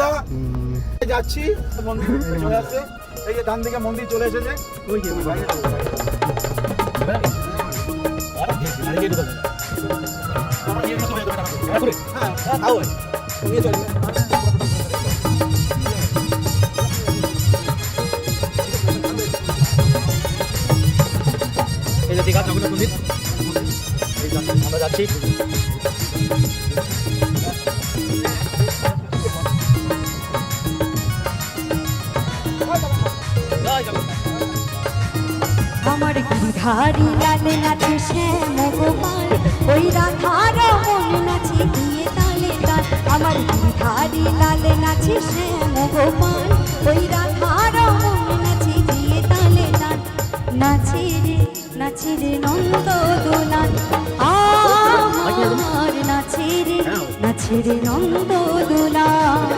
বন্ধুরা যাচ্ছি মন্দির চলে আসছে, এই যে ডান দিকে মন্দির চলে এসেছে। ওই যে এই যে দীঘা জগন্নাথ মন্দির, আমরা যাচ্ছি। আমার গিরিধারী লালে নাচে শ্যাম গোপাল, ওই রাধার মন নাচে দিয়ে তালে তাল। আমার গিরিধারী লালে নাচে শ্যাম গোপাল, ওই রাধার মন নাচে দিয়ে তালে তাল। নাচে রে নন্দ দোলাল, আমার নাচে রে নন্দ দোলাল।